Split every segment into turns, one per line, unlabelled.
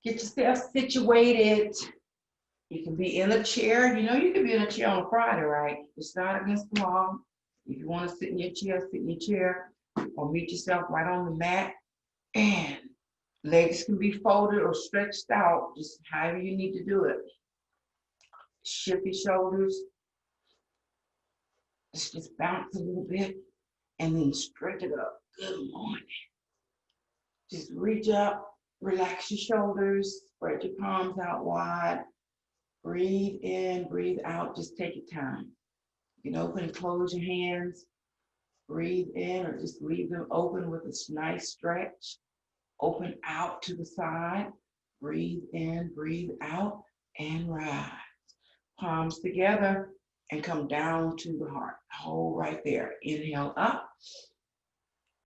Get yourself situated. You can be in a chair. You know you can be in a chair on a Friday, right? It's not against the law. If you want to sit in your chair, sit in your chair, or meet yourself right on the mat. And legs can be folded or stretched out, just however you need to do it. Shift your shoulders. Just bounce a little bit and then stretch it up. Good morning. Just reach up, relax your shoulders, spread your palms out wide. Breathe in, breathe out. Just take your time. You can open and close your hands. Breathe in or just leave them open with a nice stretch. Open out to the side. Breathe in, breathe out, and rise. Palms together and come down to the heart. Hold right there. Inhale up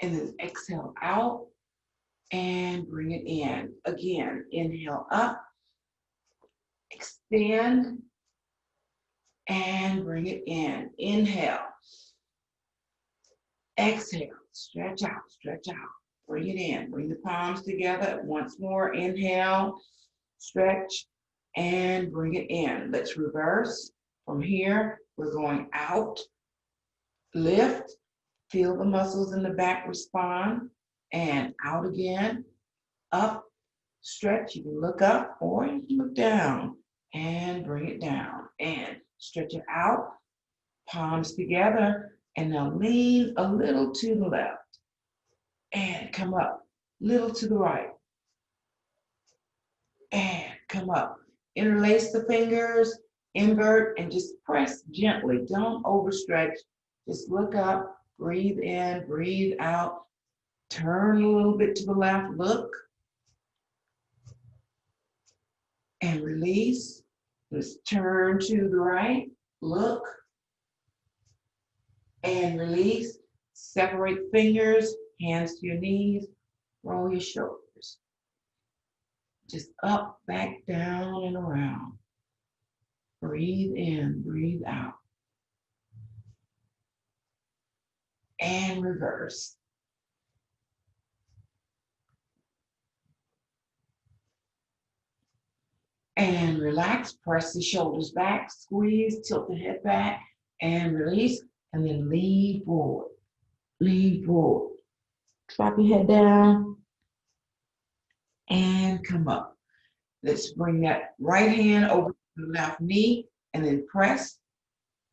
and then exhale out and bring it in. Again, inhale up, extend, and bring it in. Inhale, exhale, stretch out, bring it in. Bring the palms together once more. Inhale, stretch, and bring it in. Let's reverse. From here, we're going out, lift, feel the muscles in the back respond, and out again, up, stretch. You can look up or you can look down and bring it down and stretch it out, palms together, and now lean a little to the left and come up, little to the right and come up. Interlace the fingers, invert, and just press gently. Don't overstretch. Just look up, breathe in, breathe out. Turn a little bit to the left, look. And release. Just turn to the right, look. And release. Separate fingers, hands to your knees, roll your shoulders. Just up, back, down, and around. Breathe in, breathe out. And reverse. And relax, press the shoulders back, squeeze, tilt the head back, and release, and then lean forward. Lean forward. Drop your head down, and come up. Let's bring that right hand over to the left knee, and then press.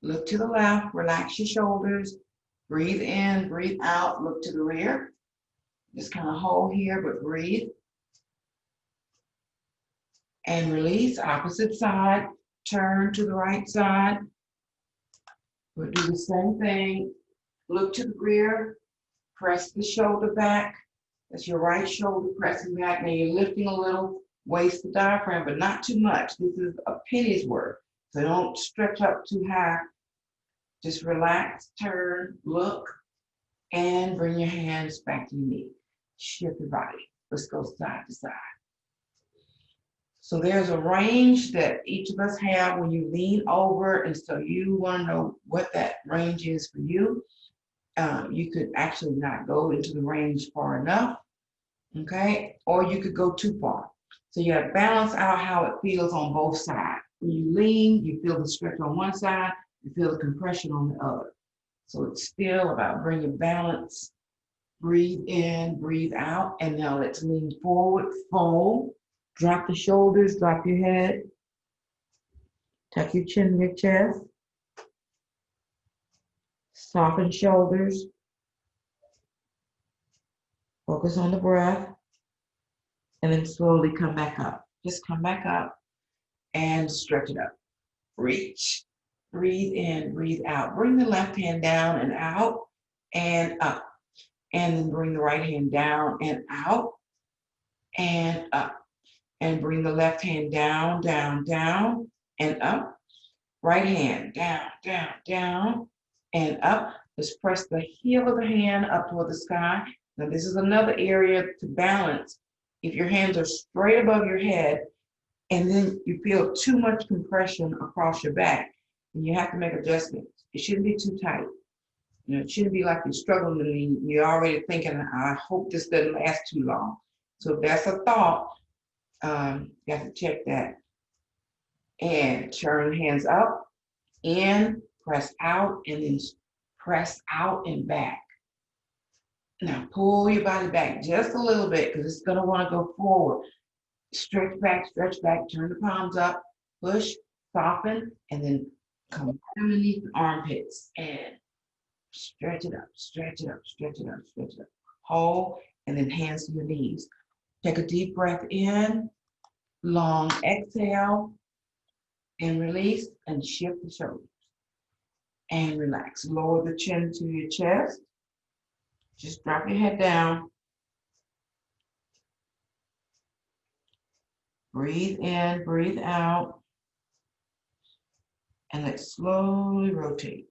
Look to the left, relax your shoulders, breathe in, breathe out, look to the rear. Just kind of hold here, but breathe. And release, opposite side, turn to the right side. We'll do the same thing. Look to the rear, press the shoulder back. That's your right shoulder pressing back. Now you're lifting a little, waist the diaphragm, but not too much. This is a penny's worth. So don't stretch up too high. Just relax, turn, look, and bring your hands back to your knee. Shift your body. Let's go side to side. So there's a range that each of us have when you lean over, and so you want to know what that range is for you. You could actually not go into the range far enough, okay? Or you could go too far. So you have to balance out how it feels on both sides. When you lean, you feel the stretch on one side, you feel the compression on the other. So it's still about bringing balance. Breathe in, breathe out, and now let's lean forward, fold. Drop the shoulders, drop your head. Tuck your chin in your chest. Soften shoulders. Focus on the breath. And then slowly come back up. Just come back up and stretch it up. Reach. Breathe in, breathe out. Bring the left hand down and out and up. And then bring the right hand down and out and up. And bring the left hand down, down, down, and up. Right hand down, down, down, and up. Let's press the heel of the hand up toward the sky. Now this is another area to balance. If your hands are straight above your head, and then you feel too much compression across your back, then you have to make adjustments. It shouldn't be too tight. You know, it shouldn't be like you're struggling and you're already thinking, I hope this doesn't last too long. So if that's a thought, You have to check that. And turn hands up, in, press out, and then press out and back. Now pull your body back just a little bit because it's going to want to go forward. Stretch back, turn the palms up, push, soften, and then come underneath the armpits and stretch it up, stretch it up, stretch it up, stretch it up. Hold, and then hands to your knees. Take a deep breath in, long exhale, and release, and shift the shoulders. And relax. Lower the chin to your chest. Just drop your head down. Breathe in, breathe out. And let's slowly rotate.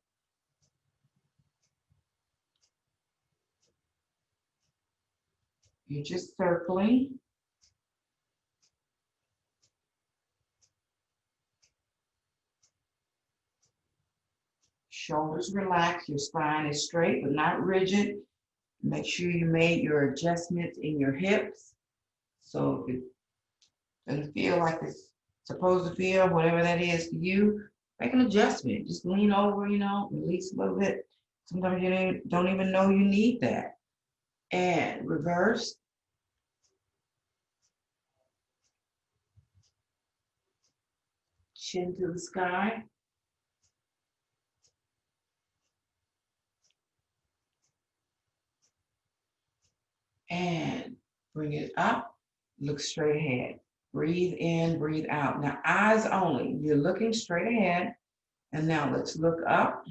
You're just circling. Shoulders relaxed. Your spine is straight but not rigid. Make sure you made your adjustments in your hips. So if it doesn't feel like it's supposed to feel, whatever that is to you, make an adjustment. Just lean over, release a little bit. Sometimes you don't even know you need that. And reverse. Chin to the sky. And bring it up. Look straight ahead. Breathe in, breathe out. Now, eyes only. You're looking straight ahead. And now let's look up.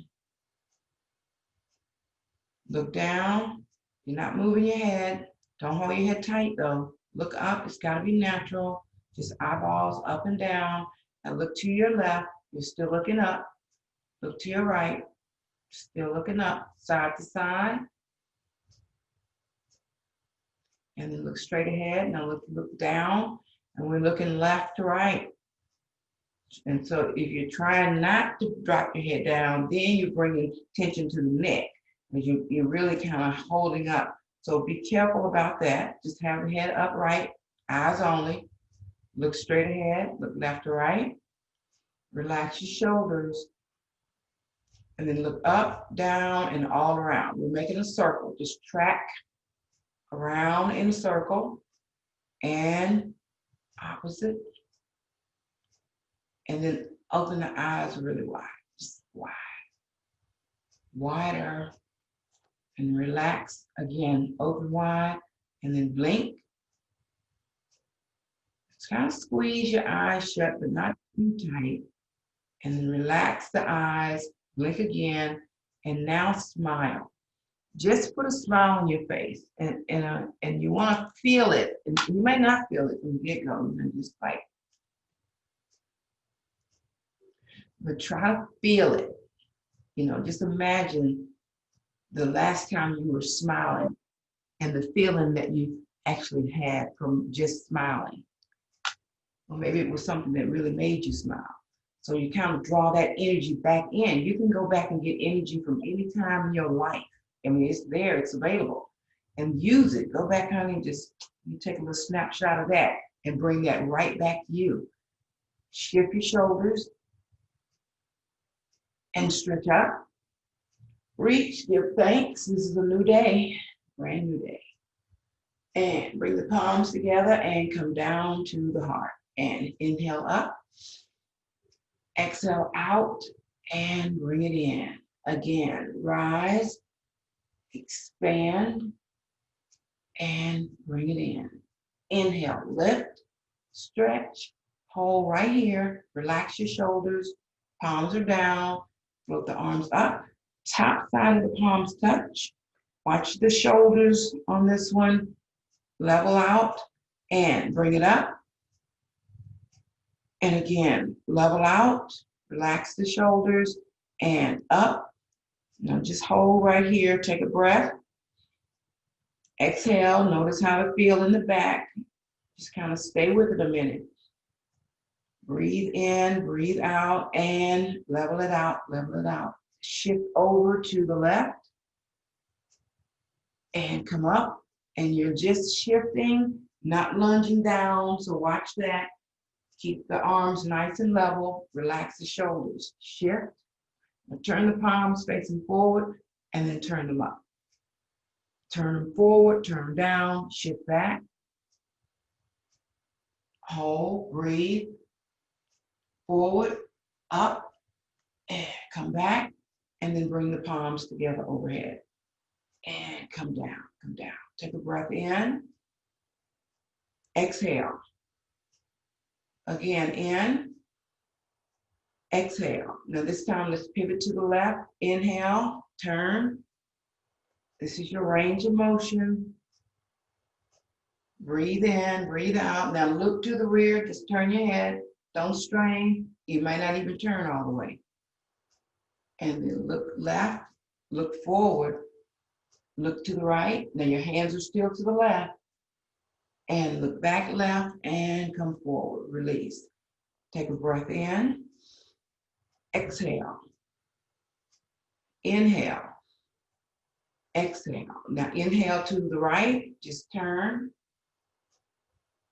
Look down. You're not moving your head. Don't hold your head tight, though. Look up. It's got to be natural. Just eyeballs up and down. And look to your left. You're still looking up. Look to your right. Still looking up. Side to side. And then look straight ahead. Now look down. And we're looking left to right. And so if you're trying not to drop your head down, then you're bringing tension to the neck. Because you're really kind of holding up. So be careful about that. Just have the head upright, eyes only. Look straight ahead, look left to right. Relax your shoulders. And then look up, down, and all around. We're making a circle. Just track around in a circle and opposite. And then open the eyes really wide, just wide. Wider. And relax again, open wide, and then blink. Just kind of squeeze your eyes shut, but not too tight. And then relax the eyes, blink again, and now smile. Just put a smile on your face, and you want to feel it. And you may not feel it from the get-go, just like, but try to feel it. Just imagine the last time you were smiling and the feeling that you actually had from just smiling. Or maybe it was something that really made you smile. So you kind of draw that energy back in. You can go back and get energy from any time in your life. I mean, it's there, it's available. And use it. Go back, honey, you take a little snapshot of that and bring that right back to you. Shift your shoulders and stretch up. Reach, give thanks. This is a new day, brand new day. And bring the palms together and come down to the heart. And inhale up, exhale out, and bring it in. Again, rise, expand, and bring it in. Inhale, lift, stretch, hold right here. Relax your shoulders, palms are down, float the arms up. Top side of the palms touch. Watch the shoulders on this one. Level out and bring it up. And again, level out, relax the shoulders and up. Now just hold right here, take a breath. Exhale, notice how it feels in the back. Just kind of stay with it a minute. Breathe in, breathe out, and level it out, level it out. Shift over to the left and come up, and you're just shifting not lunging down, so watch that. Keep the arms nice and level. Relax the shoulders. Shift. Now turn the palms facing forward and then turn them up. Turn them forward, turn them down, shift back. Hold, breathe. Forward, up, and come back. And then bring the palms together overhead. And come down, come down. Take a breath in. Exhale. Again, in. Exhale. Now this time, let's pivot to the left. Inhale, turn. This is your range of motion. Breathe in, breathe out. Now look to the rear, just turn your head. Don't strain. You might not even turn all the way. And then look left, look forward, look to the right. Now your hands are still to the left. And look back left and come forward. Release. Take a breath in. Exhale. Inhale. Exhale. Now inhale to the right. Just turn.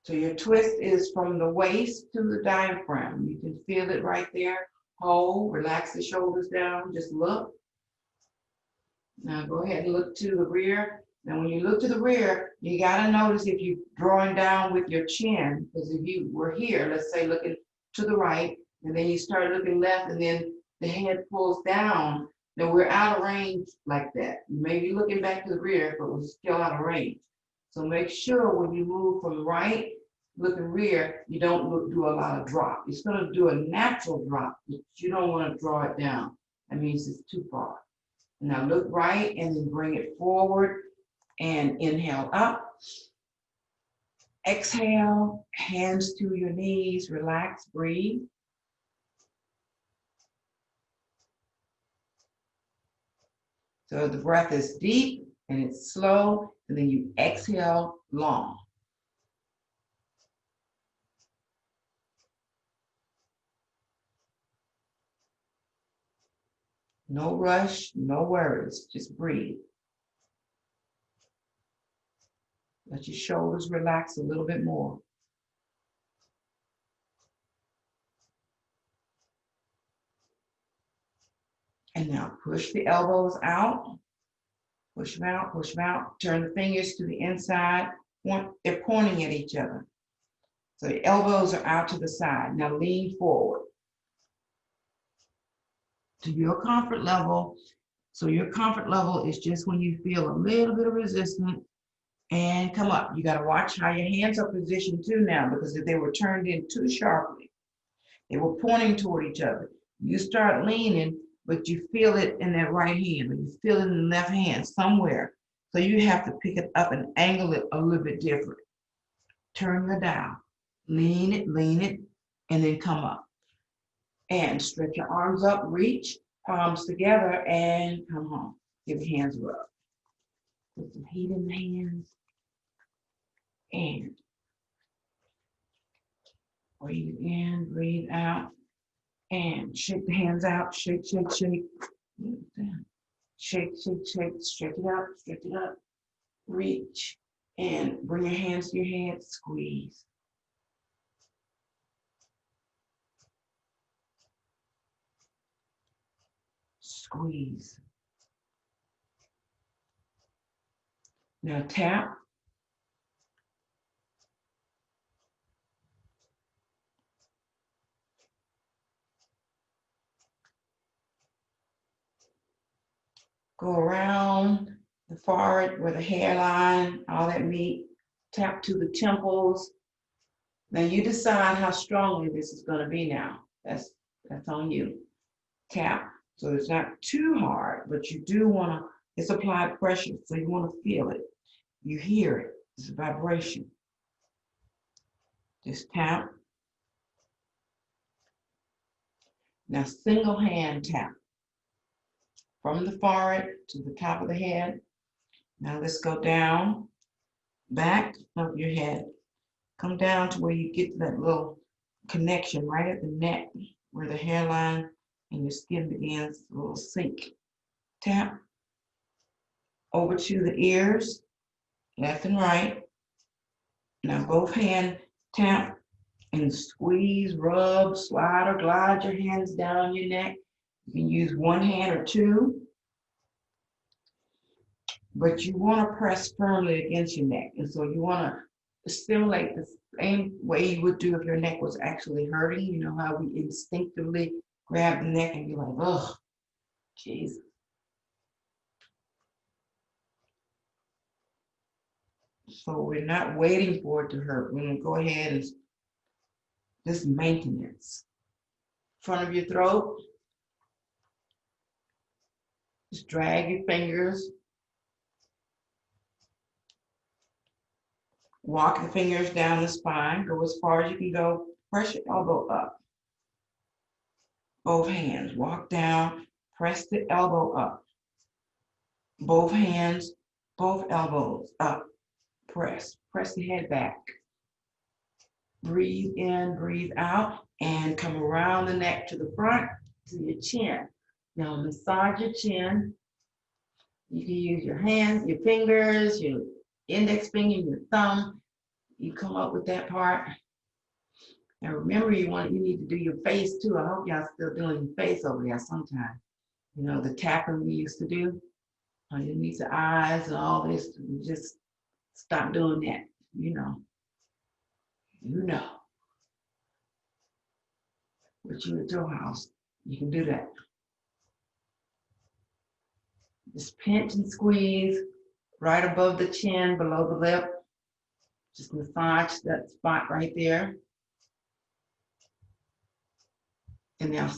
So your twist is from the waist to the diaphragm. You can feel it right there. Hold. Relax the shoulders down. Just look. Now go ahead and look to the rear. Now when you look to the rear, you got to notice if you're drawing down with your chin, because if you were here, let's say looking to the right, and then you start looking left, and then the head pulls down, then we're out of range like that. You may be looking back to the rear, but we're still out of range. So make sure when you move from right, looking rear, you don't do a lot of drop. It's going to do a natural drop, but you don't want to draw it down. That means it's too far. Now look right and then bring it forward and inhale up. Exhale, hands to your knees, relax, breathe. So the breath is deep and it's slow, and then you exhale long. No rush, no worries, just breathe. Let your shoulders relax a little bit more. And now push the elbows out. Push them out, push them out. Turn the fingers to the inside. They're pointing at each other. So the elbows are out to the side. Now lean forward to your comfort level. So your comfort level is just when you feel a little bit of resistance and come up. You got to watch how your hands are positioned too now, because if they were turned in too sharply, they were pointing toward each other. You start leaning, but you feel it in that right hand, or you feel it in the left hand somewhere. So you have to pick it up and angle it a little bit different. Turn your dial, lean it, and then come up. And stretch your arms up, reach, palms together, and come home. Give your hands a rub. Put some heat in the hands. And breathe in, breathe out. And shake the hands out, shake, shake, shake. Shake, shake, shake, stretch it up, reach, and bring your hands to your head, squeeze. Squeeze. Now tap. Go around the forehead where the hairline, all that meat. Tap to the temples. Now you decide how strongly this is going to be now. That's on you. Tap. So it's not too hard, but you do want to, it's applied pressure, so you want to feel it. You hear it. It's a vibration. Just tap. Now single hand tap. From the forehead to the top of the head. Now let's go down, back of your head. Come down to where you get that little connection right at the neck, where the hairline and your skin begins, a little sink. Tap. Over to the ears, left and right. Now both hand tap and squeeze, rub, slide, or glide your hands down your neck. You can use one hand or two, but you want to press firmly against your neck. And so you want to stimulate the same way you would do if your neck was actually hurting. You know how we instinctively grab the neck and be like, oh, Jesus. So we're not waiting for it to hurt. We're going to go ahead and just maintenance. Front of your throat. Just drag your fingers. Walk the fingers down the spine. Go as far as you can go. Press your elbow up. Both hands. Walk down. Press the elbow up. Both hands, both elbows up. Press. Press the head back. Breathe in, breathe out, and come around the neck to the front to your chin. Now massage your chin. You can use your hands, your fingers, your index finger, your thumb. You come up with that part. And remember, you need to do your face too. I hope y'all still doing your face over there sometime. You know, the tapping we used to do underneath the eyes and all this. Just stop doing that. You know. But you at your house, you can do that. Just pinch and squeeze right above the chin, below the lip. Just massage that spot right there. And now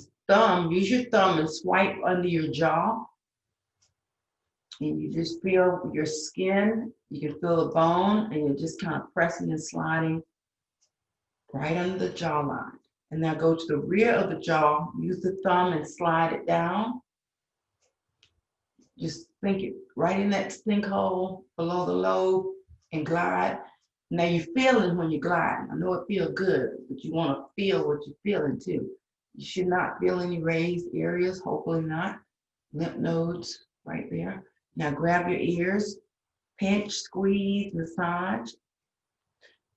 use your thumb and swipe under your jaw. And you just feel your skin. You can feel the bone, and you're just kind of pressing and sliding right under the jawline. And now go to the rear of the jaw, use the thumb and slide it down. Just think it right in that sinkhole below the lobe and glide. Now you're feeling when you're gliding. I know it feels good, but you want to feel what you're feeling too. You should not feel any raised areas, hopefully not. Lymph nodes right there. Now grab your ears, pinch, squeeze, massage.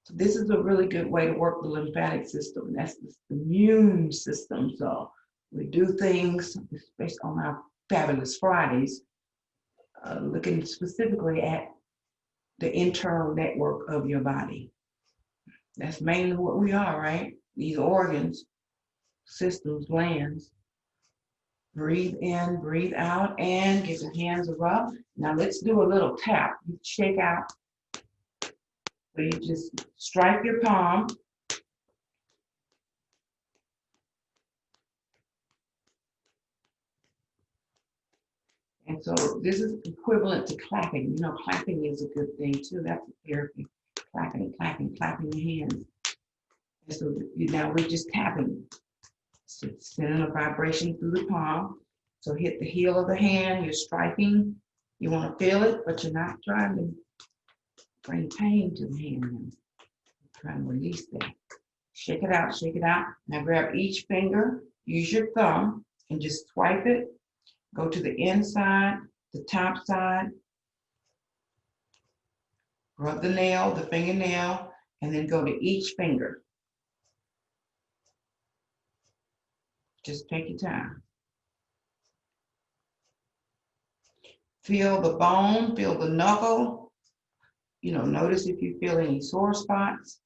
So this is a really good way to work the lymphatic system. That's the immune system. So we do things, especially on our Fabulous Fridays, looking specifically at the internal network of your body. That's mainly what we are, right? These organs, systems, glands. Breathe in, breathe out, and give your hands a rub. Now let's do a little tap. You shake out. So you just strike your palm. And so this is equivalent to clapping. You know, clapping is a good thing too. That's a therapy. Clapping, clapping, clapping your hands. And so now we're just tapping. So sending a vibration through the palm. So hit the heel of the hand, you're striking. You want to feel it, but you're not trying to bring pain to the hand. You're trying to release that. Shake it out, shake it out. Now grab each finger, use your thumb, and just swipe it. Go to the inside, the top side. Rub the nail, the fingernail, and then go to each finger. Just take your time. Feel the bone, feel the knuckle. You know, notice if you feel any sore spots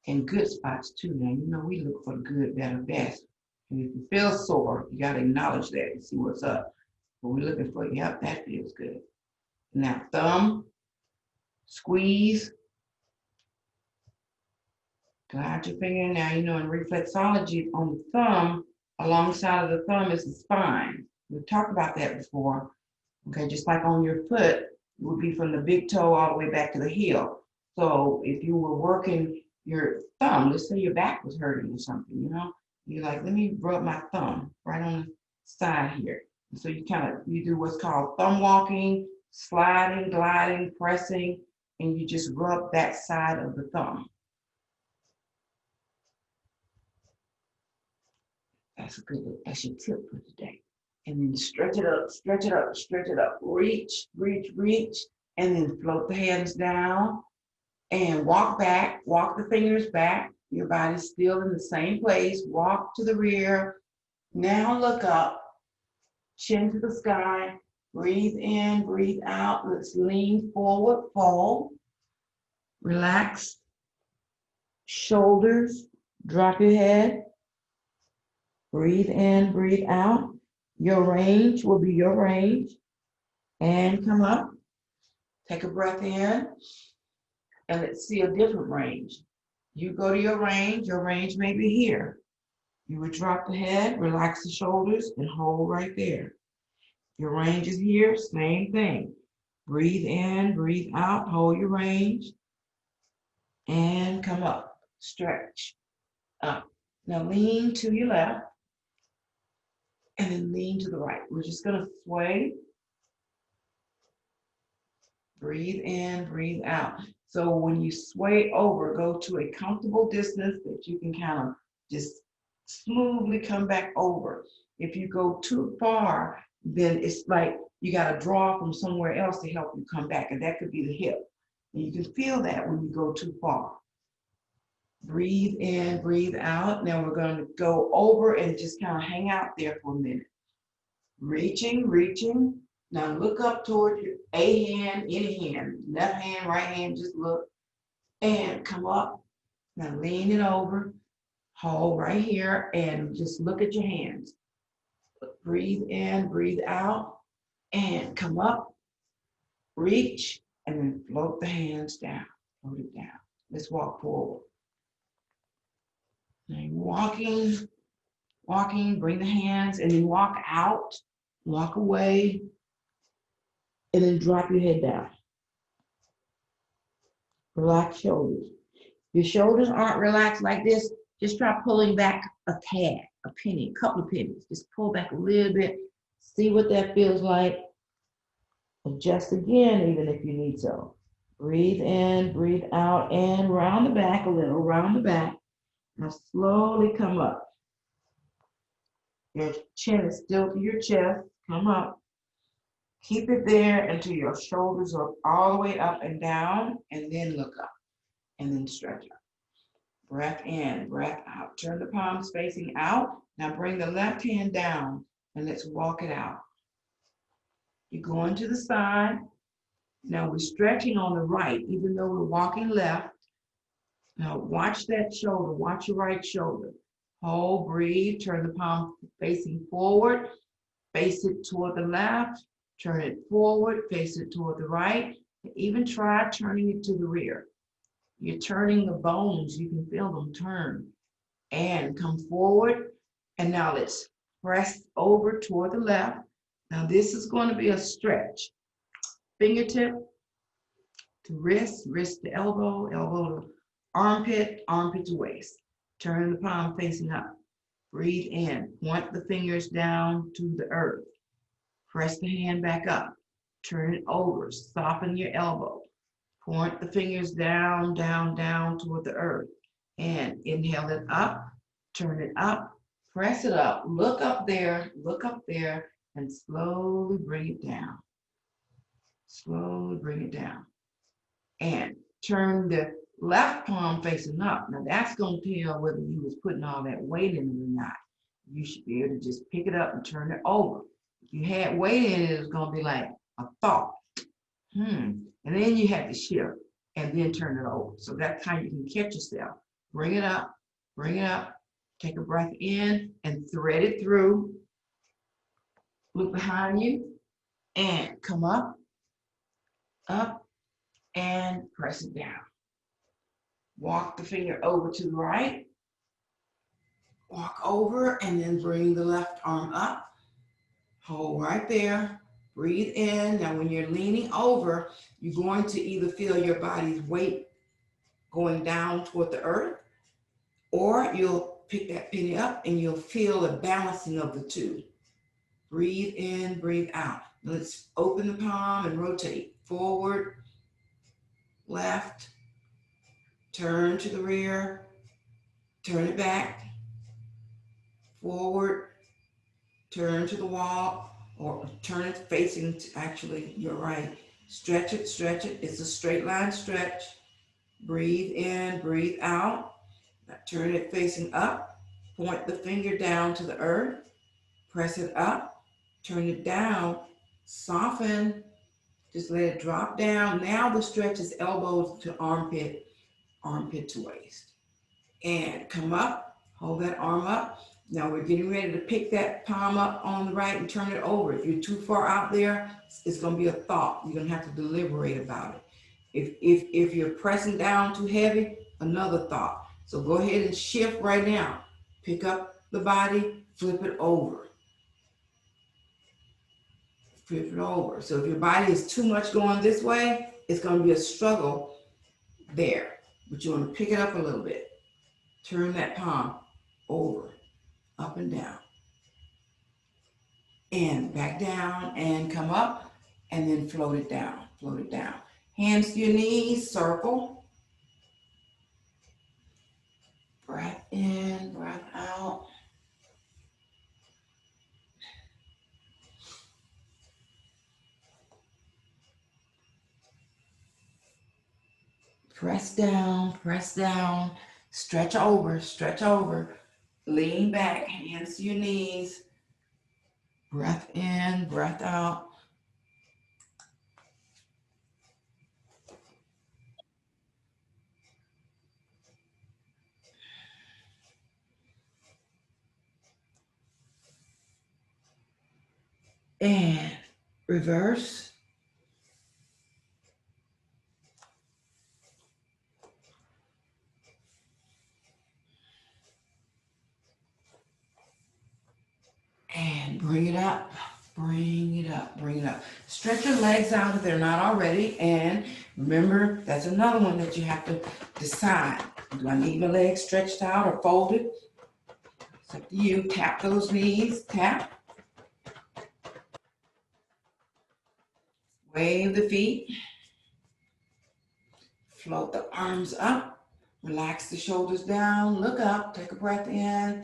and good spots too. Now, you know, we look for good, better, best. And if you feel sore, you got to acknowledge that and see what's up. But we're looking for, yep, that feels good. Now, thumb, squeeze. Glide your finger. Now, you know, in reflexology, on the thumb, alongside of the thumb is the spine. We've talked about that before. Okay, just like on your foot, it would be from the big toe all the way back to the heel. So if you were working your thumb, let's say your back was hurting or something, you know, you're like, let me rub my thumb right on the side here. And so you do what's called thumb walking, sliding, gliding, pressing, and you just rub that side of the thumb. That's your tip for today. And then stretch it up, stretch it up, stretch it up. Reach, reach, reach, and then float the hands down. And walk back, walk the fingers back. Your body's still in the same place. Walk to the rear. Now look up, chin to the sky. Breathe in, breathe out. Let's lean forward, fold. Relax. Shoulders, drop your head. Breathe in, breathe out. Your range will be your range. And come up. Take a breath in. And let's see a different range. You go to your range may be here. You would drop the head, relax the shoulders, and hold right there. Your range is here, same thing. Breathe in, breathe out, hold your range, and come up. Stretch up. Now lean to your left, and then lean to the right. We're just gonna sway. Breathe in, breathe out. So when you sway over, go to a comfortable distance that you can kind of just smoothly come back over. If you go too far, then it's like you got to draw from somewhere else to help you come back, and that could be the hip. And you can feel that when you go too far. Breathe in, breathe out. Now we're going to go over and just kind of hang out there for a minute. Reaching, reaching. Now look up toward your a hand, any hand, left hand, right hand, just look. And come up. Now lean it over. Hold right here and just look at your hands. Breathe in, breathe out, and come up. Reach, and then float the hands down. Float it down. Let's walk forward. And walking, walking, bring the hands, and then walk out, walk away, and then drop your head down. Relax shoulders. Your shoulders aren't relaxed like this. Just try pulling back a tad, a penny, a couple of pennies. Just pull back a little bit. See what that feels like. Adjust again, even if you need so. Breathe in, breathe out, and round the back a little, round the back. Now slowly come up. Your chin is still to your chest. Come up. Keep it there until your shoulders are all the way up and down, and then look up, and then stretch up. Breath in, breath out. Turn the palms facing out. Now bring the left hand down, and let's walk it out. You're going to the side. Now we're stretching on the right, even though we're walking left. Now watch that shoulder, watch your right shoulder. Hold, breathe, turn the palm facing forward, face it toward the left, turn it forward, face it toward the right. Even try turning it to the rear. You're turning the bones, you can feel them turn. And come forward, and now let's press over toward the left. Now this is going to be a stretch. Fingertip to wrist, wrist to elbow, elbow to armpit, armpit to waist. Turn the palm facing up. Breathe in, point the fingers down to the earth. Press the hand back up. Turn it over, soften your elbow. Point the fingers down, down, down toward the earth. And inhale it up, turn it up, press it up, look up there, and slowly bring it down. Slowly bring it down. And turn the left palm facing up. Now that's going to tell whether you was putting all that weight in it or not. You should be able to just pick it up and turn it over. If you had weight in it, it's going to be like a thought. And then you have to shift and then turn it over. So that's how you can catch yourself. Bring it up, take a breath in and thread it through. Look behind you and come up, and press it down. Walk the finger over to the right. Walk over and then bring the left arm up. Hold right there. Breathe in. Now when you're leaning over, you're going to either feel your body's weight going down toward the earth, or you'll pick that penny up and you'll feel the balancing of the two. Breathe in, breathe out. Let's open the palm and rotate forward, left, turn to the rear, turn it back, forward, turn to the wall, or turn it facing to actually your right. Stretch it, it's a straight line stretch. Breathe in, breathe out. Now turn it facing up. Point the finger down to the earth. Press it up. Turn it down. Soften. Just let it drop down. Now the stretch is elbows to armpit, armpit to waist. And come up. Hold that arm up. Now we're getting ready to pick that palm up on the right and turn it over. If you're too far out there, it's going to be a thought. You're going to have to deliberate about it. If you're pressing down too heavy, another thought. So go ahead and shift right now. Pick up the body, flip it over. Flip it over. So if your body is too much going this way, it's going to be a struggle there. But you want to pick it up a little bit. Turn that palm over, up and down. And back down and come up and then float it down, float it down. Hands to your knees, circle. Breath in, breath out. Press down, stretch over, lean back, hands to your knees. Breath in, breath out. And reverse. And bring it up, bring it up, bring it up. Stretch your legs out if they're not already. And remember, that's another one that you have to decide. Do I need my legs stretched out or folded? It's up to you. Tap those knees, tap. Wave the feet. Float the arms up. Relax the shoulders down. Look up, take a breath in.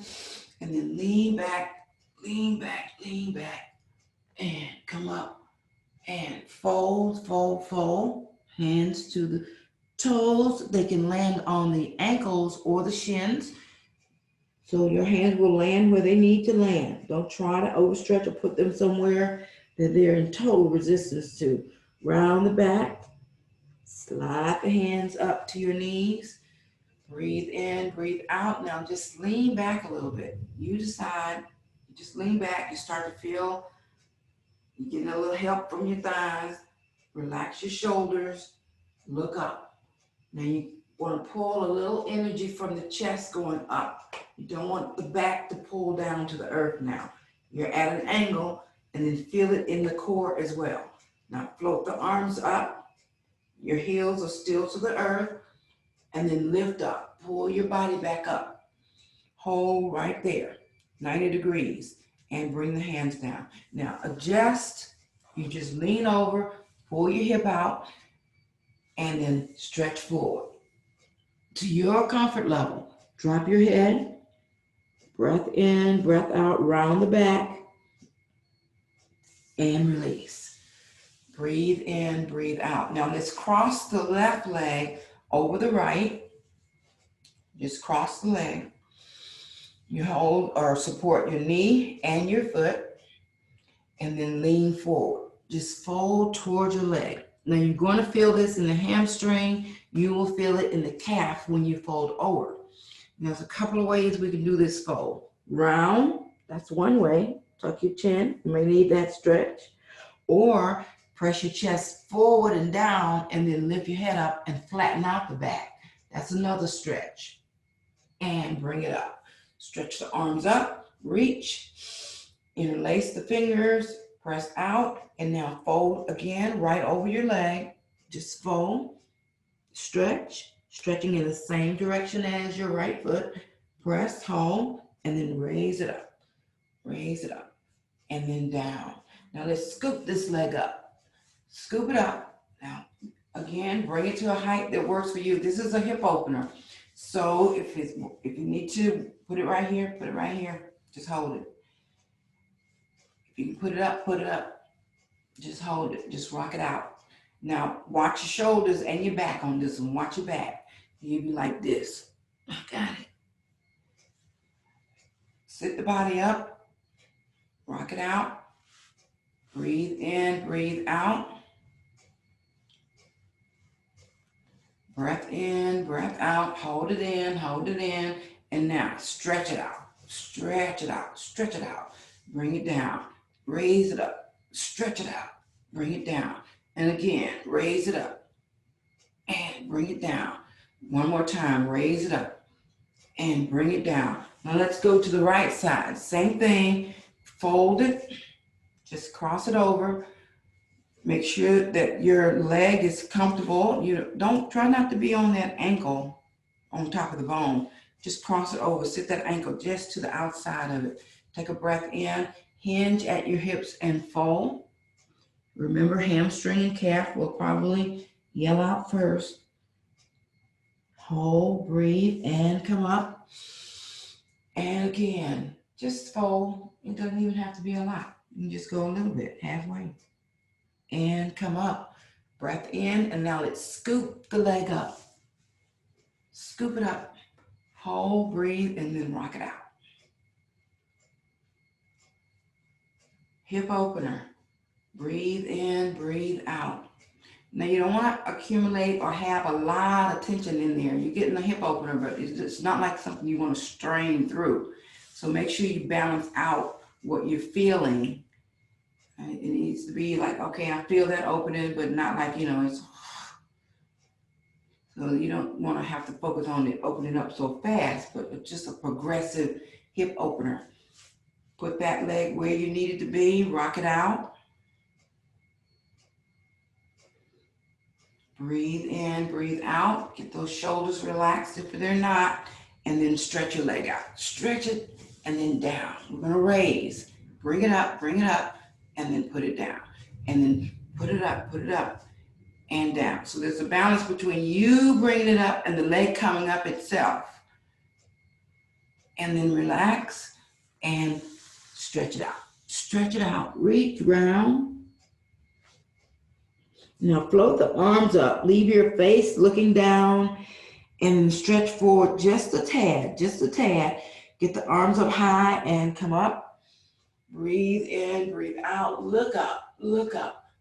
And then lean back, lean back, lean back. And come up. And fold, fold, fold. Hands to the toes. They can land on the ankles or the shins. So your hands will land where they need to land. Don't try to overstretch or put them somewhere that they're in total resistance to. Round the back. Slide the hands up to your knees. Breathe in, breathe out. Now just lean back a little bit. You decide. Just lean back. You start to feel you're getting a little help from your thighs. Relax your shoulders. Look up. Now you want to pull a little energy from the chest going up. You don't want the back to pull down to the earth now. You're at an angle and then feel it in the core as well. Now float the arms up. Your heels are still to the earth and then lift up. Pull your body back up. Hold right there, 90 degrees, and bring the hands down. Now adjust. You just lean over, pull your hip out, and then stretch forward. To your comfort level, drop your head, breath in, breath out, round the back, and release. Breathe in, breathe out. Now let's cross the left leg over the right. Just cross the leg. You hold or support your knee and your foot, and then lean forward. Just fold towards your leg. Now you're going to feel this in the hamstring. You will feel it in the calf when you fold over. And there's a couple of ways we can do this fold. Round, that's one way. Tuck your chin. You may need that stretch. Or press your chest forward and down and then lift your head up and flatten out the back. That's another stretch. And bring it up. Stretch the arms up, reach, interlace the fingers, press out, and now fold again right over your leg. Just fold, stretch, stretching in the same direction as your right foot. Press, hold, and then raise it up, and then down. Now let's scoop this leg up. Scoop it up. Now, again, bring it to a height that works for you. This is a hip opener. So if you need to put it right here, put it right here. Just hold it. If you can put it up, put it up. Just hold it. Just rock it out. Now watch your shoulders and your back on this one. Watch your back. You'd be like this. Got it. Sit the body up, rock it out. Breathe in, breathe out. Breath in, breath out. Hold it in, and now stretch it out. Stretch it out, stretch it out. Bring it down. Raise it up. Stretch it out. Bring it down. And again, raise it up. And bring it down. One more time, raise it up. And bring it down. Now let's go to the right side. Same thing. Fold it. Just cross it over. Make sure that your leg is comfortable. You don't try not to be on that ankle on top of the bone. Just cross it over. Sit that ankle just to the outside of it. Take a breath in. Hinge at your hips and fold. Remember, hamstring and calf will probably yell out first. Hold, breathe, and come up. And again, just fold. It doesn't even have to be a lot. You can just go a little bit, halfway. And come up. Breath in, and now let's scoop the leg up. Scoop it up. Hold, breathe, and then rock it out. Hip opener. Breathe in, breathe out. Now you don't want to accumulate or have a lot of tension in there. You're getting a hip opener, but it's not like something you want to strain through. So make sure you balance out what you're feeling. It needs to be like, okay, I feel that opening, but not like, it's, so you don't want to have to focus on it opening up so fast, but it's just a progressive hip opener. Put that leg where you need it to be, rock it out. Breathe in, breathe out. Get those shoulders relaxed if they're not, and then stretch your leg out. Stretch it, and then down. We're gonna raise. Bring it up, and then put it down. And then put it up, and down. So there's a balance between you bringing it up and the leg coming up itself. And then relax and stretch it out. Stretch it out. Reach round. Now float the arms up. Leave your face looking down and stretch forward just a tad, Get the arms up high and come up. Breathe in, breathe out. Look up.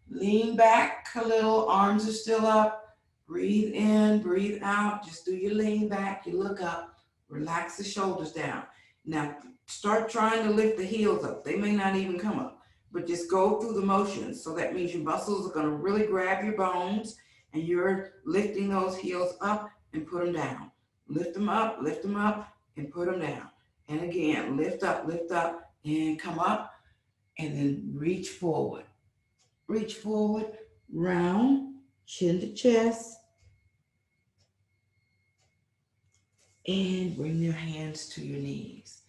Lean back a little. Arms are still up. Breathe in, breathe out. Just do your lean back. You look up. Relax the shoulders down. Now start trying to lift the heels up. They may not even come up. But just go through the motions. So that means your muscles are going to really grab your bones, and you're lifting those heels up and put them down. Lift them up, and put them down. And again, lift up, and come up, and then reach forward. Reach forward, round, chin to chest, and bring your hands to your knees.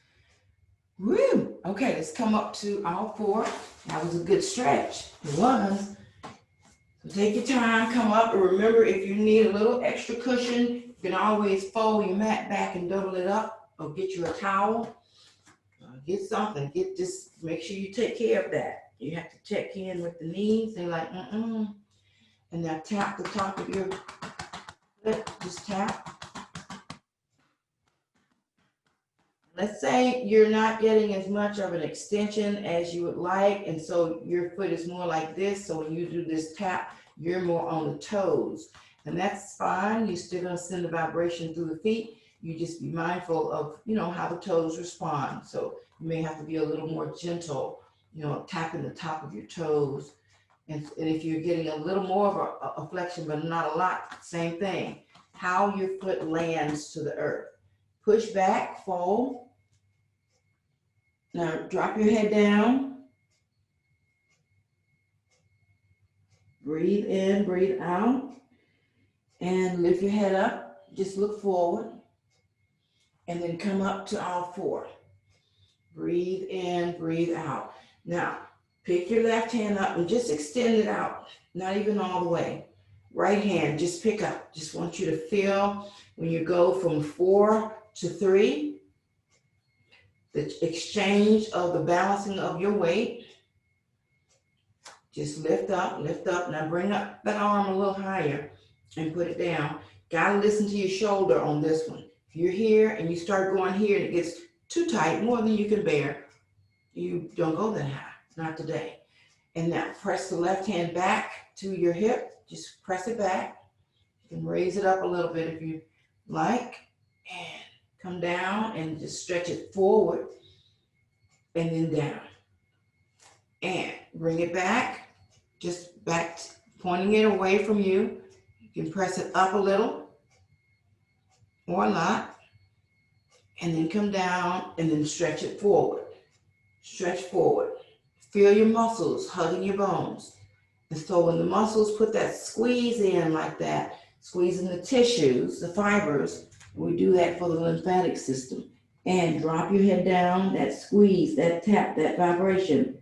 Woo! Okay, let's come up to all four. That was a good stretch. It was. So take your time, come up, and remember, if you need a little extra cushion, you can always fold your mat back and double it up, or get you a towel. Get something. Make sure you take care of that. You have to check in with the knees. They're like, And now tap the top of your foot. Just tap. Let's say you're not getting as much of an extension as you would like, and so your foot is more like this. So when you do this tap, you're more on the toes. And that's fine. You're still going to send the vibration through the feet. You just be mindful of, how the toes respond. So you may have to be a little more gentle, tapping the top of your toes. And if you're getting a little more of a flexion, but not a lot, same thing. How your foot lands to the earth. Push back, fold. Now drop your head down. Breathe in, breathe out. And lift your head up. Just look forward. And then come up to all four. Breathe in, breathe out. Now, pick your left hand up and just extend it out. Not even all the way. Right hand, just pick up. Just want you to feel when you go from 4 to 3. The exchange of the balancing of your weight. Just lift up. Now bring up that arm a little higher and put it down. Gotta listen to your shoulder on this one. If you're here and you start going here and it gets too tight, more than you can bear, you don't go that high, not today. And now press the left hand back to your hip, just press it back. You can raise it up a little bit if you like, and come down and just stretch it forward and then down. And bring it back, just back, pointing it away from you. You can press it up a little or a lot, and then come down and then stretch it forward. Stretch forward. Feel your muscles hugging your bones. And so when the muscles put that squeeze in like that, squeezing the tissues, the fibers, we do that for the lymphatic system. And drop your head down, that squeeze, that tap, that vibration.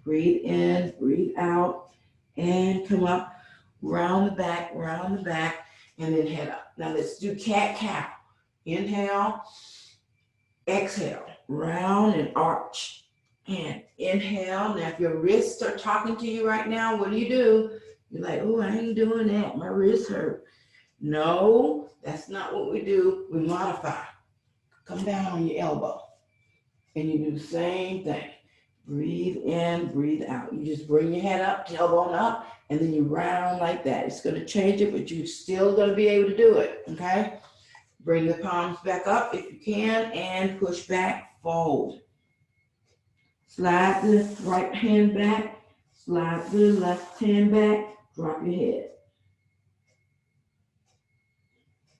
Breathe in, breathe out, and come up, round the back, and then head up. Now let's do cat-cow. Inhale, exhale, round and arch. And inhale. Now if your wrists are talking to you right now, what do? You're like, oh, I ain't doing that. My wrists hurt. No, that's not what we do. We modify. Come down on your elbow. And you do the same thing. Breathe in, breathe out. You just bring your head up, tailbone up, and then you round like that. It's going to change it, but you're still going to be able to do it, okay? Bring the palms back up if you can, and push back, fold. Slide the right hand back, slide the left hand back, drop your head.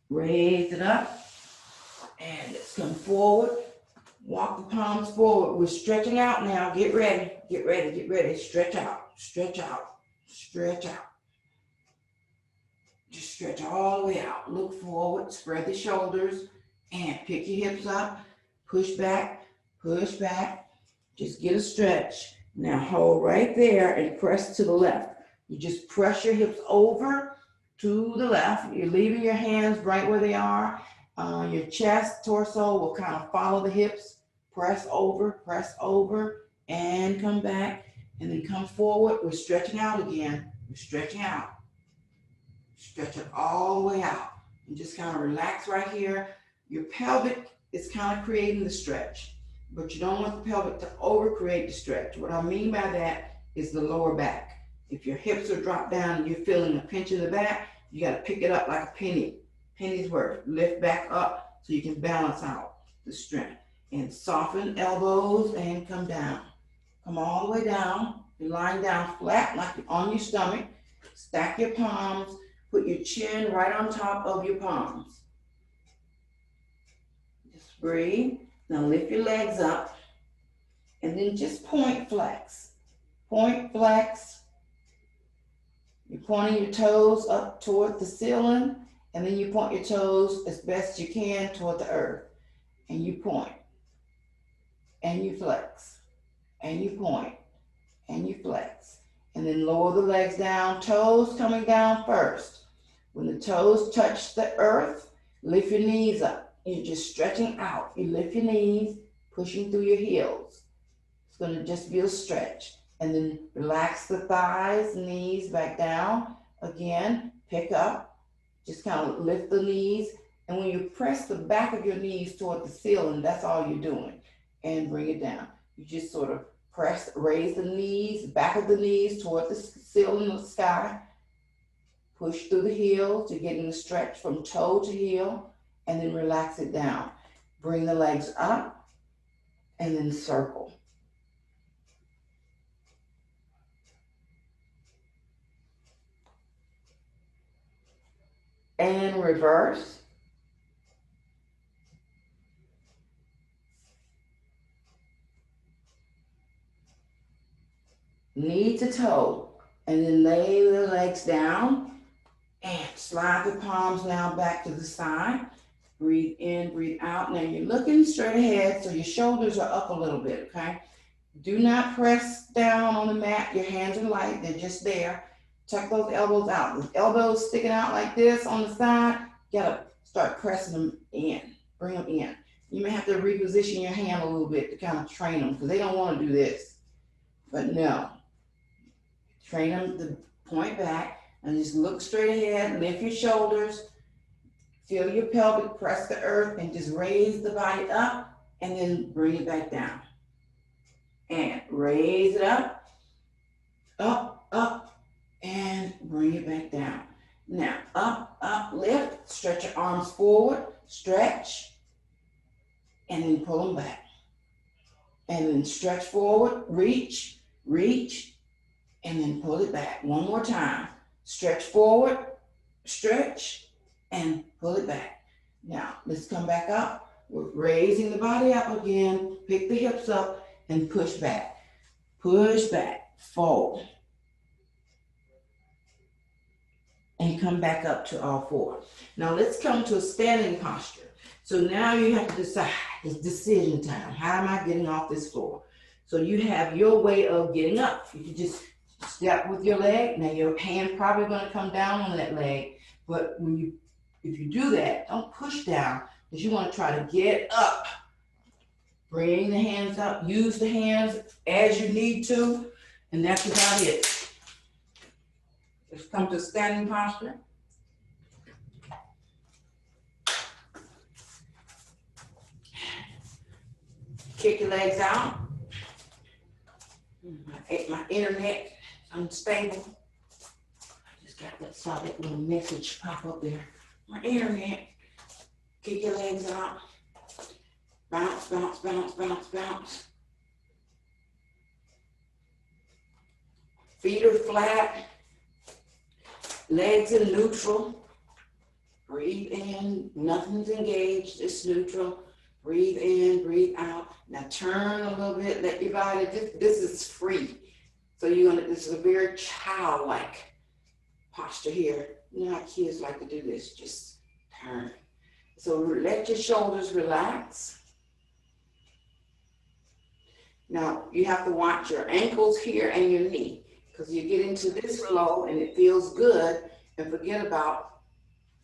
Raise it up, and let's come forward. Walk the palms forward. We're stretching out now. Get ready, get ready, get ready. Stretch out, stretch out, stretch out. Just stretch all the way out. Look forward, spread the shoulders, and pick your hips up. Push back, push back. Just get a stretch. Now hold right there and press to the left. You just press your hips over to the left. You're leaving your hands right where they are. Your chest, torso will kind of follow the hips. Press over, and come back, and then come forward. We're stretching out again. We're stretching out. Stretch it all the way out. And just kind of relax right here. Your pelvic is kind of creating the stretch, but you don't want the pelvic to over-create the stretch. What I mean by that is the lower back. If your hips are dropped down and you're feeling a pinch in the back, you got to pick it up like a penny's worth. Lift back up so you can balance out the strength. And soften elbows and come down. Come all the way down. You're lying down flat like you're on your stomach. Stack your palms. Put your chin right on top of your palms. Just breathe. Now lift your legs up. And then just point flex. Point flex. You're pointing your toes up toward the ceiling. And then you point your toes as best you can toward the earth. And you point. And you flex, and you point, and you flex. And then lower the legs down, toes coming down first. When the toes touch the earth, lift your knees up. You're just stretching out. You lift your knees, pushing through your heels. It's going to just be a stretch. And then relax the thighs, knees back down. Again, pick up. Just kind of lift the knees. And when you press the back of your knees toward the ceiling, that's all you're doing. And bring it down. You just sort of press, raise the knees, back of the knees toward the ceiling of the sky. Push through the heels to getting the stretch from toe to heel, and then relax it down. Bring the legs up, and then circle. And reverse. Knee to toe, and then lay the legs down and slide the palms now back to the side. Breathe in, breathe out. Now you're looking straight ahead, so your shoulders are up a little bit, okay? Do not press down on the mat. Your hands are light, they're just there. Tuck those elbows out. The elbows sticking out like this on the side, you gotta start pressing them in, bring them in. You may have to reposition your hand a little bit to kind of train them, because they don't want to do this, but no. Train them to point back and just look straight ahead, lift your shoulders, Feel your pelvic, press the earth, and just raise the body up, and then bring it back down. And raise it up, up, and bring it back down. Now, up, lift, stretch your arms forward, stretch, and then pull them back. And then stretch forward, reach, and then pull it back. One more time. Stretch forward, stretch, and pull it back. Now, let's come back up. We're raising the body up again. Pick the hips up and push back. Push back, fold. And come back up to all four. Now, let's come to a standing posture. So now you have to decide, it's decision time. How am I getting off this floor? So you have your way of getting up. You can just step with your leg. Now your hand probably going to come down on that leg, but if you do that, don't push down, because you want to try to get up. Bring the hands up, use the hands as you need to, and that's about it. Let's come to standing posture. Kick your legs out. My internet unstable. I just saw that little message pop up there. My internet. Kick your legs out. Bounce, bounce, bounce, bounce, bounce. Feet are flat. Legs in neutral. Breathe in. Nothing's engaged. It's neutral. Breathe in, breathe out. Now turn a little bit, let your body, this is free. So this is a very childlike posture here. You know how kids like to do this, just turn. So let your shoulders relax. Now you have to watch your ankles here and your knee, because you get into this flow and it feels good, and forget about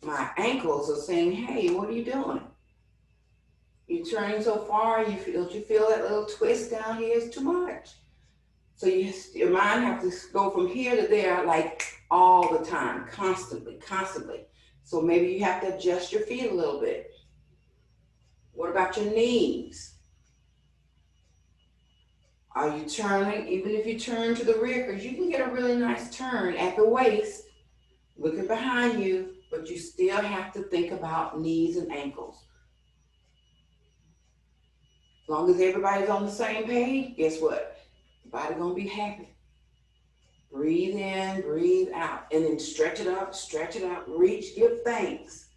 my ankles are saying, hey, what are you doing? You're turning so far, don't you feel that little twist down here is too much? So your mind has to go from here to there like all the time, constantly. So maybe you have to adjust your feet a little bit. What about your knees? Are you turning, even if you turn to the rear, because you can get a really nice turn at the waist, looking behind you, but you still have to think about knees and ankles. As long as everybody's on the same page, guess what? The body's gonna be happy. Breathe in, breathe out, and then stretch it up, reach, give thanks.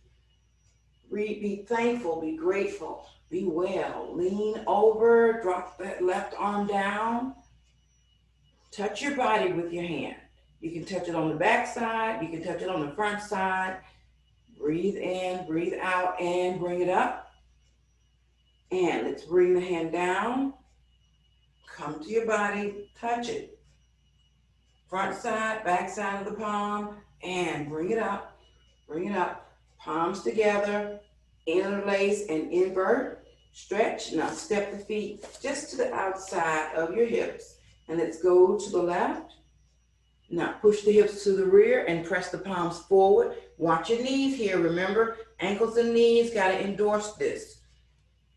Be thankful, be grateful, be well. Lean over, drop that left arm down. Touch your body with your hand. You can touch it on the back side, you can touch it on the front side. Breathe in, breathe out, and bring it up. And let's bring the hand down. Come to your body, touch it. Front side, back side of the palm, and bring it up, palms together, interlace and invert, stretch. Now step the feet just to the outside of your hips, and let's go to the left. Now push the hips to the rear and press the palms forward. Watch your knees here, remember, ankles and knees gotta endorse this.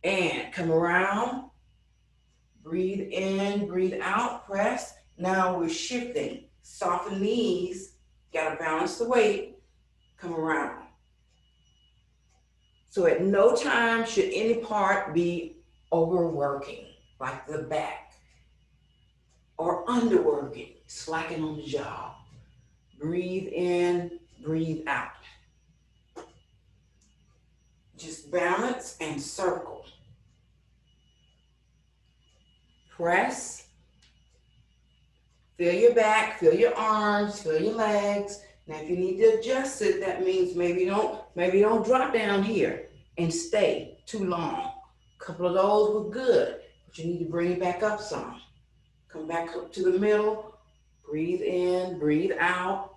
And come around, breathe in, breathe out, press. Now we're shifting, soften knees, gotta balance the weight, come around. So at no time should any part be overworking, like the back, or underworking, slacking on the jaw. Breathe in, breathe out. Just balance and circle. Press. Feel your back, feel your arms, feel your legs. Now if you need to adjust it, that means maybe don't drop down here and stay too long. A couple of those were good, but you need to bring it back up some. Come back up to the middle. Breathe in, breathe out.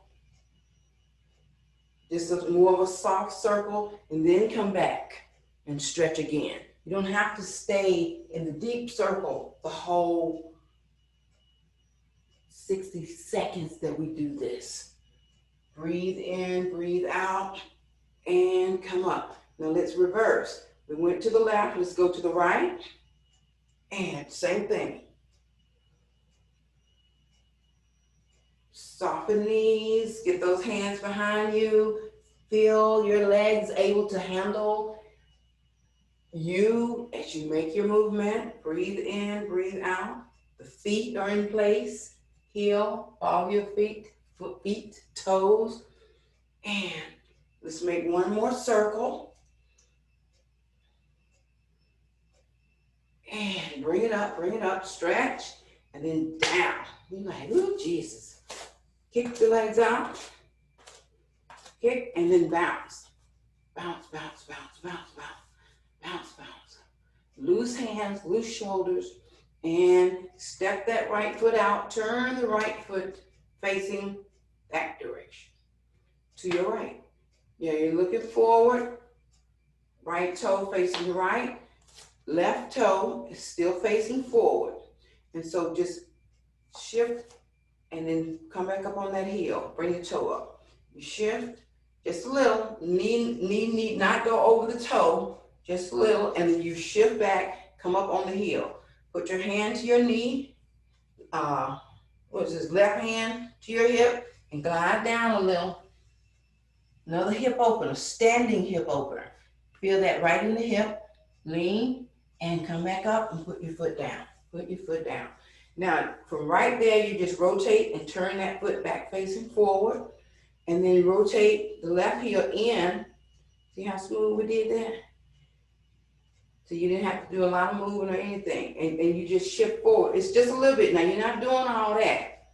This is more of a soft circle, and then come back and stretch again. You don't have to stay in the deep circle the whole 60 seconds that we do this. Breathe in, breathe out. and come up. Now let's reverse. We went to the left, let's go to the right, and same thing. Soften knees, get those hands behind you. Feel your legs able to handle you as you make your movement. Breathe in, breathe out. The feet are in place. Heel, all your feet, feet, toes. And let's make one more circle. And bring it up, stretch, and then down. You're like, ooh, Jesus. Kick the legs out. Kick, and then bounce. Bounce, bounce, bounce, bounce, bounce. Bounce, bounce. Loose hands, loose shoulders, and step that right foot out. Turn the right foot facing that direction. To your right. Yeah, you're looking forward. Right toe facing right. Left toe is still facing forward. And so just shift and then come back up on that heel. Bring your toe up. You shift just a little. Knee need not go over the toe. Just a little. And then you shift back. Come up on the heel. Put your hand to your knee. Left hand to your hip. And glide down a little. Another hip opener. Standing hip opener. Feel that right in the hip. Lean. And come back up and put your foot down. Put your foot down. Now, from right there, you just rotate and turn that foot back facing forward. And then rotate the left heel in. See how smooth we did that? So you didn't have to do a lot of moving or anything. And you just shift forward. It's just a little bit. Now, you're not doing all that.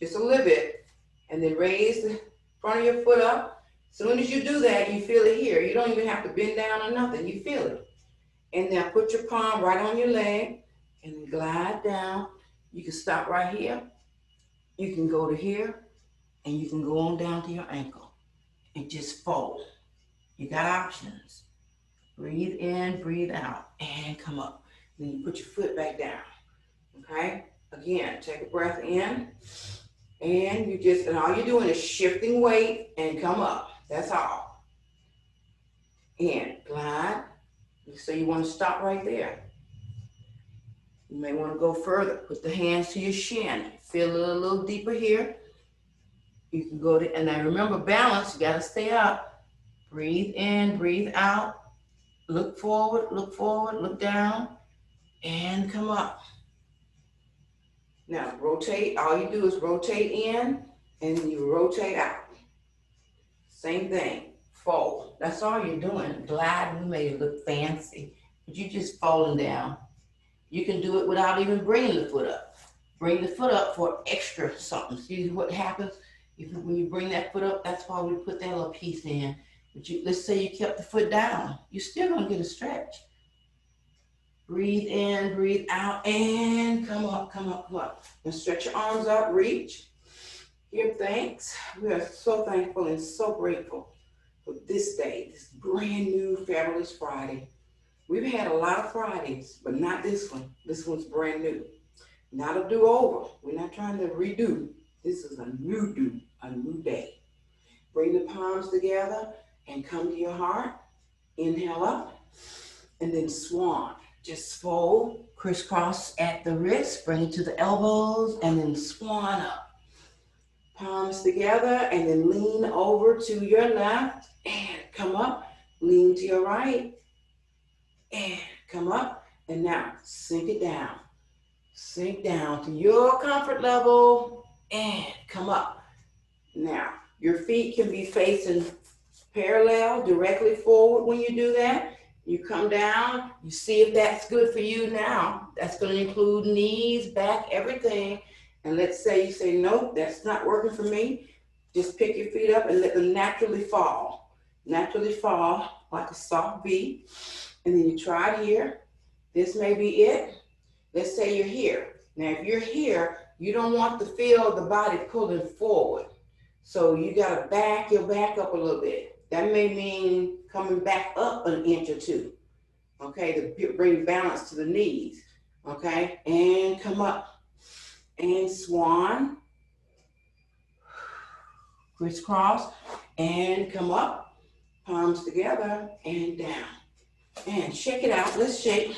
Just a little bit. And then raise the front of your foot up. As soon as you do that, you feel it here. You don't even have to bend down or nothing. You feel it. And now put your palm right on your leg and glide down. You can stop right here. You can go to here and you can go on down to your ankle and just fold. You got options. Breathe in, breathe out, and come up. Then you put your foot back down, okay? Again, take a breath in, and all you're doing is shifting weight and come up. That's all. And glide. So you want to stop right there. You may want to go further. Put the hands to your shin. Feel it a little deeper here. You can go to, and now remember balance, you got to stay up. Breathe in, breathe out. Look forward, look down, and come up. Now rotate, all you do is rotate in, and you rotate out. Same thing, fold. That's all you're doing. Glide, we made it look fancy, but you're just folding down. You can do it without even bringing the foot up. Bring the foot up for extra something. See what happens when you bring that foot up? That's why we put that little piece in. But let's say you kept the foot down. You're still going to get a stretch. Breathe in, breathe out, and come up, come up, come up. And stretch your arms up, reach. Give thanks. We are so thankful and so grateful for this day, this brand new Fabulous Friday. We've had a lot of Fridays, but not this one. This one's brand new. Not a do-over. We're not trying to redo. This is a new day. Bring the palms together and come to your heart. Inhale up, and then swan. Just fold, crisscross at the wrist, bring it to the elbows, and then swan up. Palms together, and then lean over to your left, and come up. Lean to your right, and come up. And now, sink it down. Sink down to your comfort level, and come up. Now, your feet can be facing parallel, directly forward when you do that. You come down, you see if that's good for you now. That's going to include knees, back, everything. And let's say you say, nope, that's not working for me. Just pick your feet up and let them naturally fall. Naturally fall like a soft V. And then you try it here. This may be it. Let's say you're here. Now, if you're here, you don't want to feel the body pulling forward. So you got to back your back up a little bit. That may mean coming back up an inch or two, okay, to bring balance to the knees, okay? And come up and swan, crisscross, and come up, Palms together and down. And shake it out. Let's shake.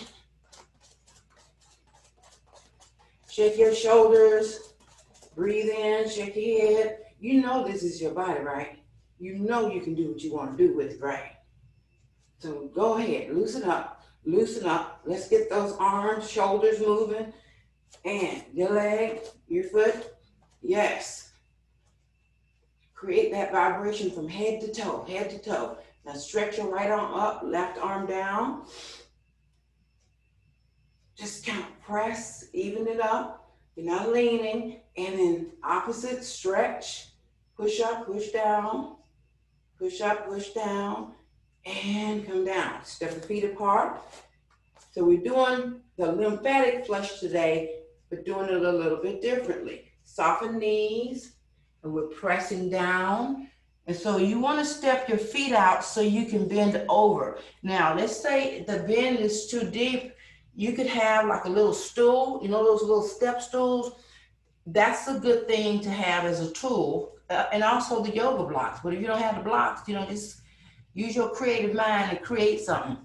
Shake your shoulders. Breathe in, shake your head. You know this is your body, right? You know you can do what you want to do with it, right? So go ahead, loosen up, loosen up. Let's get those arms, shoulders moving. And your leg, your foot. Yes. Create that vibration from head to toe, head to toe. Now stretch your right arm up, left arm down. Just kind of press, even it up. You're not leaning. And then opposite, stretch, push up, push down, push up, push down, and come down. Step the feet apart. So we're doing the lymphatic flush today, but doing it a little bit differently. Soften knees, and we're pressing down. And so you want to step your feet out so you can bend over. Now, let's say the bend is too deep. You could have like a little stool, you know, those little step stools. That's a good thing to have as a tool. And also the yoga blocks. But if you don't have the blocks, you know, just use your creative mind and create something.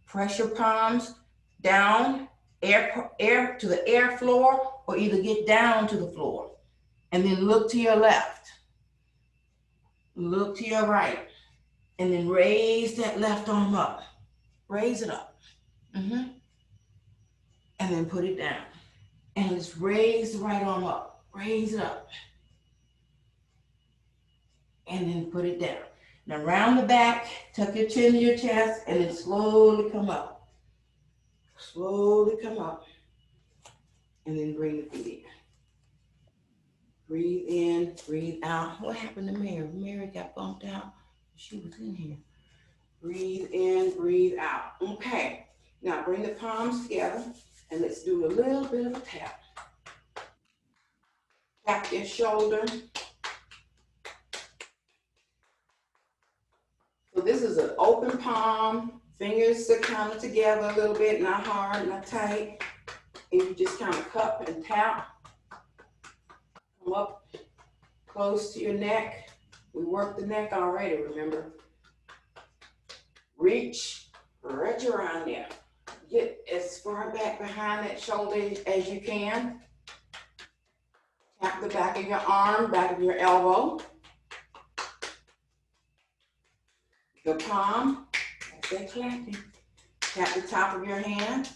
Press your palms down, air to the air floor, or either get down to the floor. And then look to your left. Look to your right. And then raise that left arm up. Raise it up. And then put it down. And let's raise the right arm up. Raise it up. And then put it down. Now round the back, tuck your chin to your chest, and then slowly come up. Slowly come up. And then bring the feet in. Breathe in, breathe out. What happened to Mary? Mary got bumped out. She was in here. Breathe in, breathe out. Okay. Now bring the palms together, and let's do a little bit of a tap. Tap your shoulder. So this is an open palm. Fingers are kind of together a little bit, not hard, not tight. And you just kind of cup and tap. Come up close to your neck. We worked the neck already, remember? Reach right around there. Get as far back behind that shoulder as you can. Tap the back of your arm, back of your elbow. The palm, that's that clapping. Tap the top of your hand.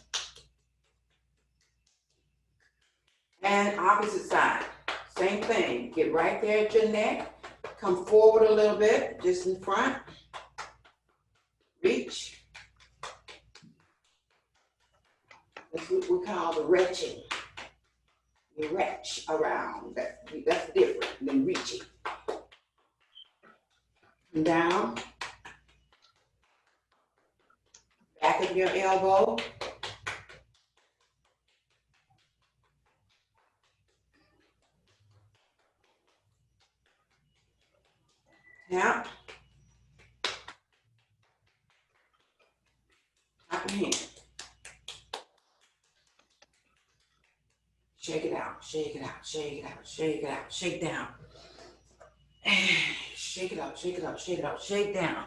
And opposite side, same thing. Get right there at your neck. Come forward a little bit, just in front. Reach. That's what we call the retching. You retch around. That's different than reaching. And down. Back of your elbow. Tap. Tap your hand. Shake it out, shake it out, shake it out, shake it out, shake down. And shake it up, shake it up, shake it up, shake down.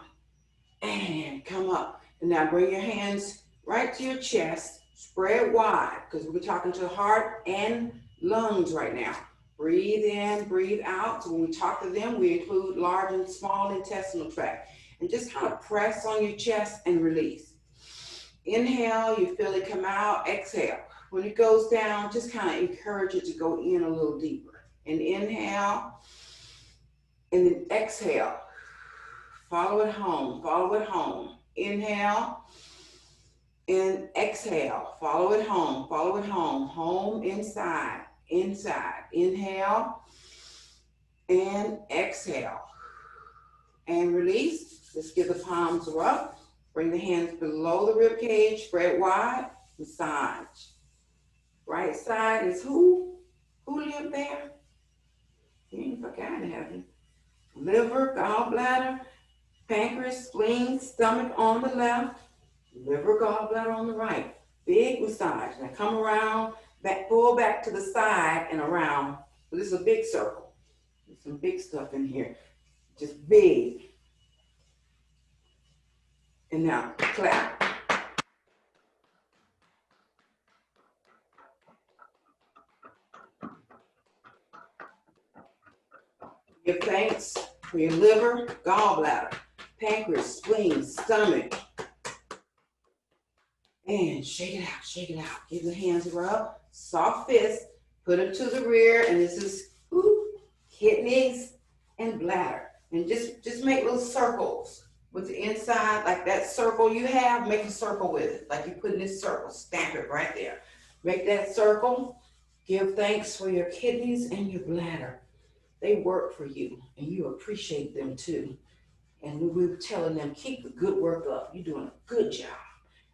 And come up. And now bring your hands right to your chest, spread wide, because we're talking to the heart and lungs right now. Breathe in, breathe out. So when we talk to them, we include large and small intestinal tract. And just kind of press on your chest and release. Inhale, you feel it come out. Exhale. When it goes down, just kind of encourage it to go in a little deeper. And inhale, and then exhale. Follow it home, follow it home. Inhale, and exhale. Follow it home, follow it home. Home, inside, inside. Inhale, and exhale. And release. Let's give the palms a rub. Bring the hands below the rib cage, spread wide, massage. Right side is who? Who lived there? You ain't forgotten, have you? Liver, gallbladder, pancreas, spleen, stomach on the left, liver, gallbladder on the right. Big massage. Now come around, back, pull back to the side and around. So this is a big circle. There's some big stuff in here. Just big. And now clap. Give thanks for your liver, gallbladder, pancreas, spleen, stomach. And shake it out, shake it out. Give the hands a rub, soft fist, put them to the rear, and this is kidneys and bladder. And just make little circles with the inside, like that circle you have, make a circle with it. Like you put in this circle, stamp it right there. Make that circle. Give thanks for your kidneys and your bladder. They work for you, and you appreciate them too. And we're telling them, keep the good work up. You're doing a good job.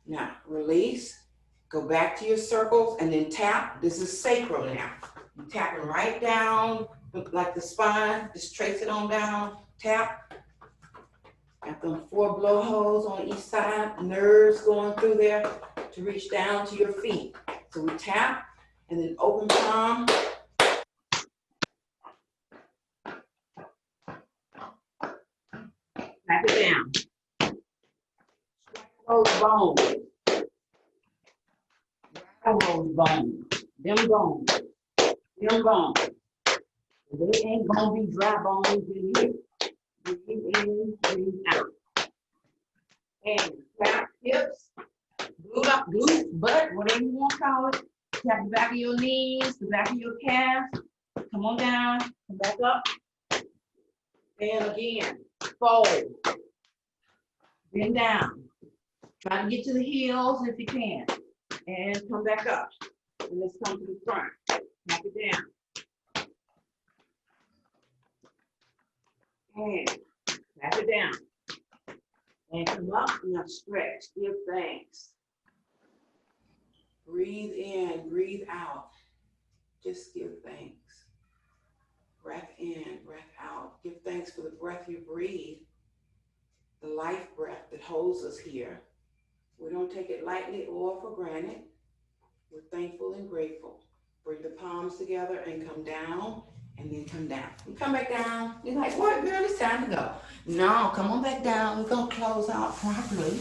Now, release, go back to your circles, and then tap. This is sacral now. You're tapping right down, like the spine. Just trace it on down, tap. Got them 4 blowholes on each side, nerves going through there to reach down to your feet. So we tap, and then open palm. Tap it down. Those bones. Those bones. Them bones. Them bones. They ain't gonna be dry bones in here. Breathe in, breathe out. And clap hips. Glute, butt, whatever you want to call it. Tap the back of your knees, the back of your calves. Come on down. Come back up. And again. Fold. Bend down. Try to get to the heels if you can. And come back up. And let's come to the front. Tap it down. And tap it down. And come up. Now stretch. Give thanks. Breathe in. Breathe out. Just give thanks. Breath in. Breath out. Give thanks for the breath you breathe. The life breath that holds us here. We don't take it lightly or for granted. We're thankful and grateful. Bring the palms together and come down, and then come down. You come back down. You're like, what, girl, it's time to go. No, come on back down. We're going to close out properly.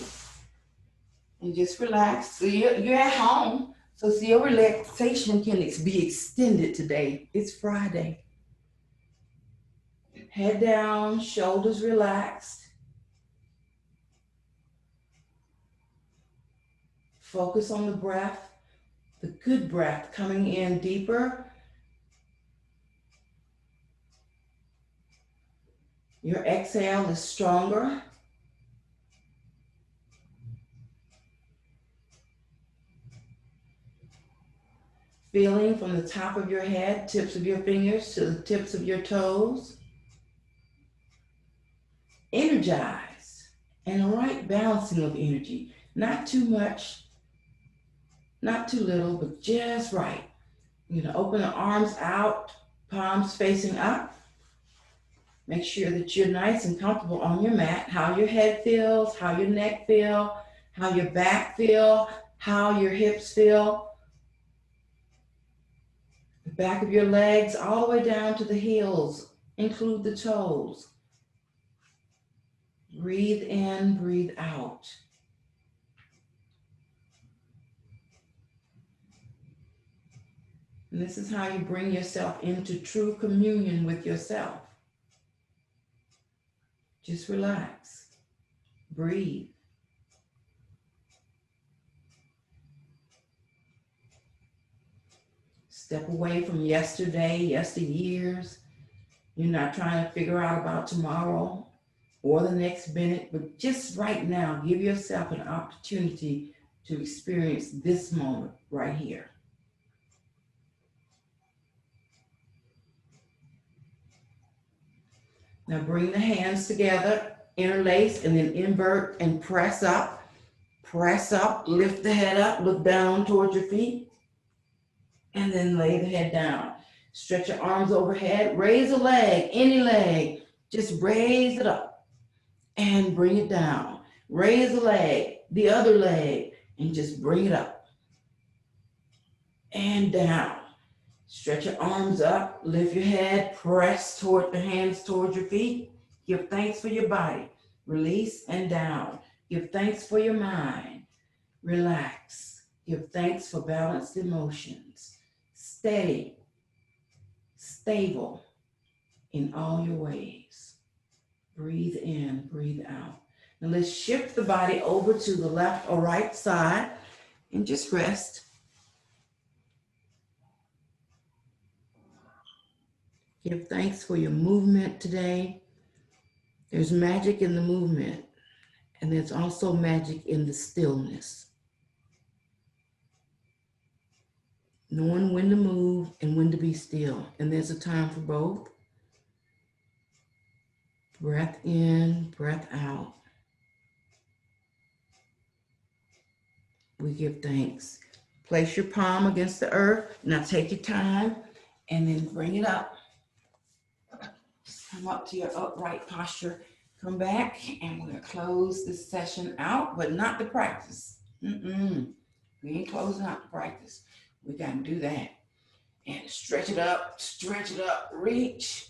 And just relax. So you're at home. So your relaxation can be extended today. It's Friday. Head down, shoulders relaxed. Focus on the breath, the good breath coming in deeper. Your exhale is stronger. Feeling from the top of your head, tips of your fingers to the tips of your toes. Energized and a right balancing of energy. Not too much, not too little, but just right. You're going to open the arms out, palms facing up. Make sure that you're nice and comfortable on your mat. How your head feels, how your neck feels, how your back feels, how your hips feel. The back of your legs all the way down to the heels. Include the toes. Breathe in, breathe out. And this is how you bring yourself into true communion with yourself. Just relax. Breathe. Step away from yesterday, yesteryears. You're not trying to figure out about tomorrow or the next minute, but just right now, give yourself an opportunity to experience this moment right here. Now bring the hands together, interlace, and then invert and press up. Press up, lift the head up, look down towards your feet, and then lay the head down. Stretch your arms overhead, raise a leg, any leg, just raise it up and bring it down. Raise the leg, the other leg, and just bring it up and down. Stretch your arms up, lift your head, press toward the hands towards your feet. Give thanks for your body. Release and down. Give thanks for your mind. Relax. Give thanks for balanced emotions. Steady, stable in all your ways. Breathe in, breathe out. Now let's shift the body over to the left or right side and just rest. Give thanks for your movement today. There's magic in the movement, and there's also magic in the stillness. Knowing when to move and when to be still. And there's a time for both. Breath in, breath out. We give thanks. Place your palm against the earth. Now take your time and then bring it up. Come up to your upright posture. Come back and we're going to close this session out, but not the practice. We ain't closing out the practice. We got to do that. And stretch it up, reach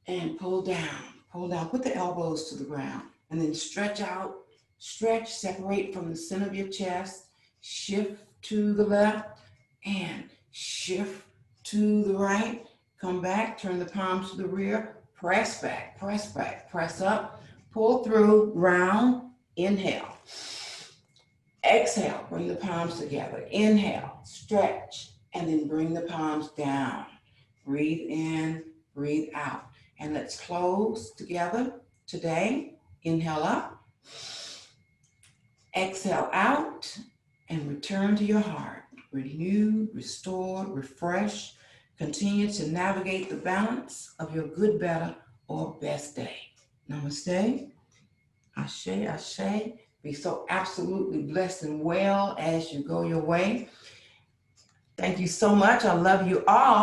and pull down. Pull down, put the elbows to the ground and then stretch out, stretch, separate from the center of your chest, shift to the left and shift to the right. Come back, turn the palms to the rear, press back, press up, pull through, round, inhale. Exhale, bring the palms together. Inhale, stretch, and then bring the palms down. Breathe in, breathe out. And let's close together today. Inhale up, exhale out, and return to your heart. Renewed, restored, refreshed. Continue to navigate the balance of your good, better, or best day. Namaste. Ashe, ashe. Be so absolutely blessed and well as you go your way. Thank you so much. I love you all.